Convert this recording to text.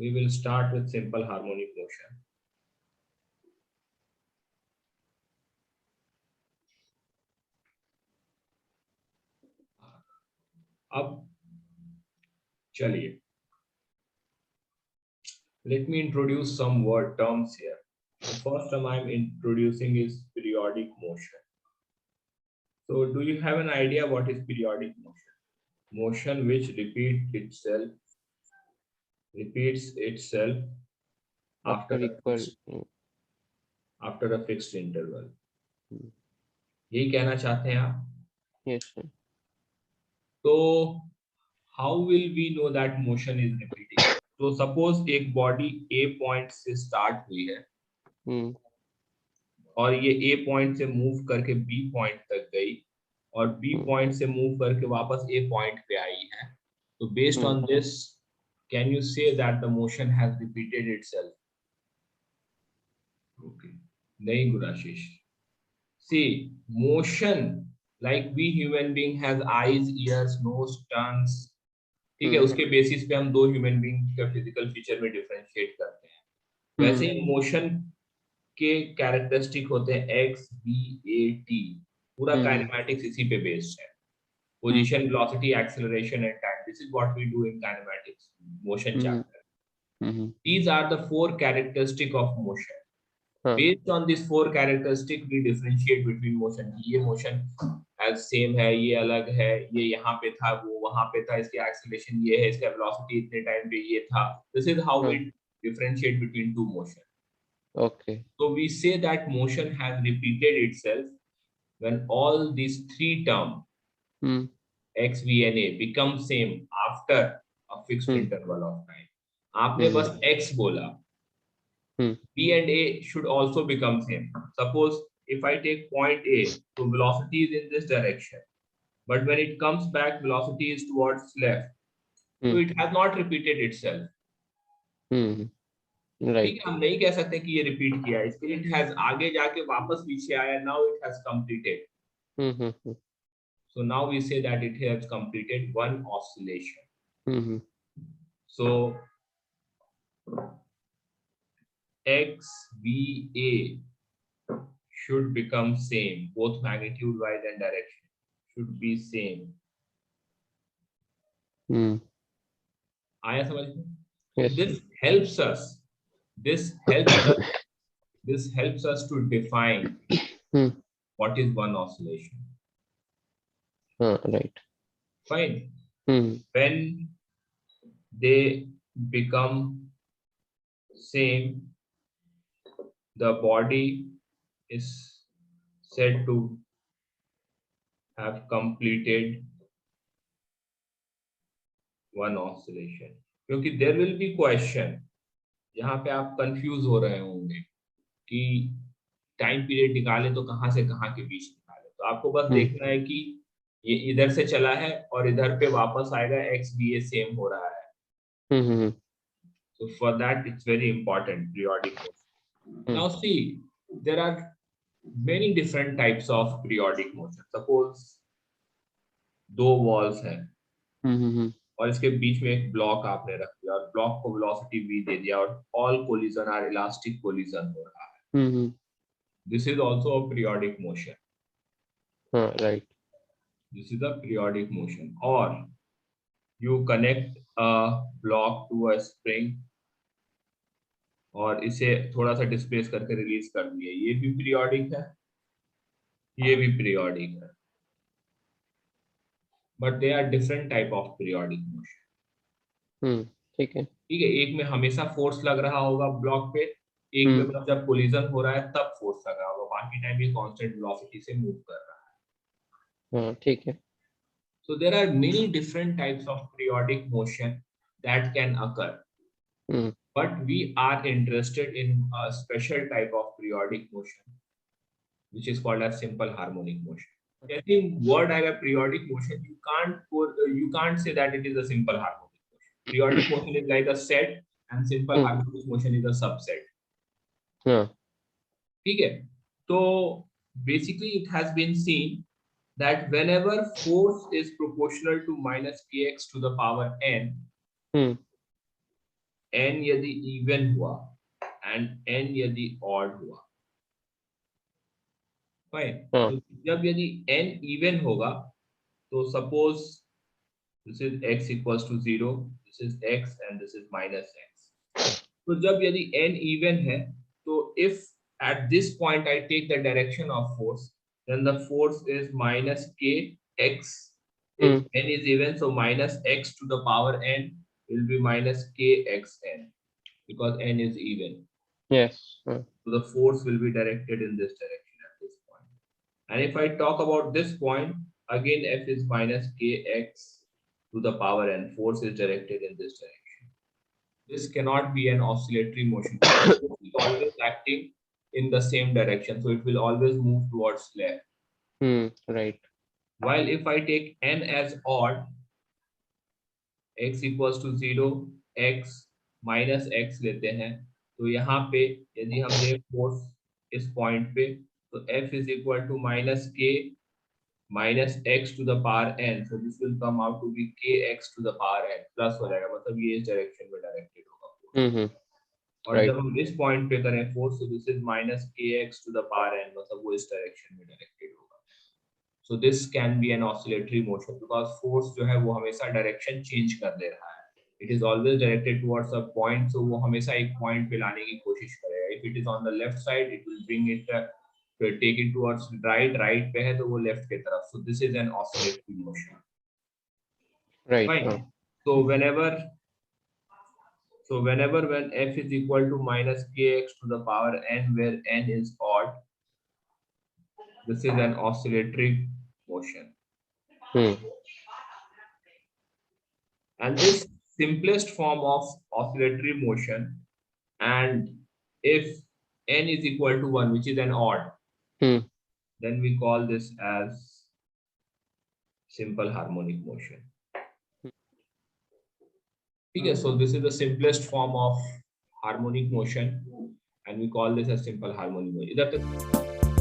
We will start with simple harmonic motion. अब चलिए, let me introduce some word terms here. The first term I'm introducing is periodic motion. So do you have an idea what is periodic motion? Motion which repeats itself after a fixed interval. यही कहना चाहते हैं आप? Yes, sir. So how will we know that motion is repeating? So suppose एक body A point से start हुई है और ये A point से move करके B point तक गई और B point से move करके वापस A point पे आई है. So based on this, can you say that the motion has repeated itself? Okay. नहीं गुराशीष. See, motion like we human being has eyes, ears, nose, tongues. ठीक है, उसके बेसिस पे हम दो ह्यूमन बीइंग का फिजिकल फीचर में डिफरेंशिएट करते हैं. वैसे ही मोशन के कैरेक्टरिस्टिक होते हैं एक्स बी ए टी. पूरा काइनेमैटिक्स इसी पे बेस्ड है. Position, velocity, acceleration and time. This is what we do in kinematics motion chapter. These are the four characteristics of motion. Based on these four characteristics, we differentiate between motion. ये motion as same है, ये अलग है, ये यहाँ पे था, वो वहाँ पे था, इसकी acceleration ये है, इसका velocity इतने time पे ये था. This is how we differentiate between two motion. Okay. So we say that motion has repeated itself when all these three terms x, v and a become same after a fixed interval of time. आपने बस x बोला. B and A should also become same. Suppose if I take point A, so velocity is in this direction, but when it comes back, velocity is towards left. So it has not repeated itself. Right. हम नहीं कह सकते कि ये repeat किया है. इसके लिए it has आगे जाके वापस पीछे आया. Now it has completed. So now we say that it has completed one oscillation. So X, V, A should become same. Both magnitude wise and direction should be same. आया समझ में? Yes. This helps us to define what is one oscillation. Right. Fine. When they become same, the body is said to have completed one oscillation. क्योंकि there will be question जहाँ पे आप confuse हो रहे होंगे कि टाइम पीरियड निकाले तो कहाँ से कहाँ के बीच निकाले. तो आपको बस देखना है कि ये इधर से चला है और इधर पे वापस आएगा, एक्स बी ए सेम हो रहा है. So for that it's very important, periodic motion. Now see, there are many different types of periodic motion. Suppose दो walls हैं और इसके बीच में एक ब्लॉक आपने रख दिया और ब्लॉक को वेलोसिटी v दे दिया और all collision are elastic collision हो रहा है. This is also a periodic motion. Right. This is a periodic motion. Or you connect a block to a spring और इसे थोड़ा सा डिस्प्लेस करके रिलीज कर दिए. ये भी पीरियोडिक है, ये भी पीरियोडिक है. But they are different type of periodic motion. ठीक है. एक में हमेशा फोर्स लग रहा होगा ब्लॉक पे, एक में मतलब जब कोलिजन हो रहा है तब फोर्स लग रहा होगा, बाकी टाइम ये कांस्टेंट वेलोसिटी से मूव कर रहा है. ठीक है. So there are many different types of periodic motion that can occur. But we are interested in a special type of periodic motion, which is called as simple harmonic motion. Any word आएगा periodic motion, you can't say that it is a simple harmonic motion. Periodic motion is like a set, and simple harmonic motion is a subset. ठीक है. So basically, it has been seen that whenever force is proportional to minus kx to the power n, n यदि even हुआ and n यदि odd हुआ, fine. हाँ. तो जब यदि n इवन होगा, तो suppose this is x equals to 0, this is x and this is minus x। तो जब यदि n इवन है, तो if at this point I take the direction of force, then the force is minus kx. If n is even, so minus x to the power n will be minus kxn, because n is even. Yes. So the force will be directed in this direction at this point. And if I talk about this point, again f is minus kx to the power n. Force is directed in this direction. This cannot be an oscillatory motion because force is always acting in the same direction, so it will always move towards left. Right. While if I take n as odd, x equals to 0, x minus x लेते हैं, तो यहाँ पे यदि हम ले force इस point पे, तो f is equal to minus k minus x to the power n, so this will come out to be kx to the power n plus हो जाएगा, मतलब ये इस डायरेक्शन में डायरेक्टेड होगा। और Right. जब हम इस पॉइंट पे करें फोर्स, तो this is minus kx to the power n, मतलब वो इस डायरेक्शन में डायरेक्टेड होगा। So this can be an oscillatory motion because force जो है वो हमेशा डायरेक्शन चेंज कर दे रहा है। It is always directed towards a point, so वो हमेशा एक पॉइंट पे लाने की कोशिश करेगा। If it is on the left side, it will bring it take it towards right, right पे है तो वो left की तरफ। So this is an oscillatory motion. Right. Fine. So whenever when f is equal to minus kx to the power n, where n is odd, this is an oscillatory motion. And this simplest form of oscillatory motion, and if n is equal to 1, which is an odd, then we call this as simple harmonic motion. Okay, so this is the simplest form of harmonic motion and we call this a simple harmonic motion.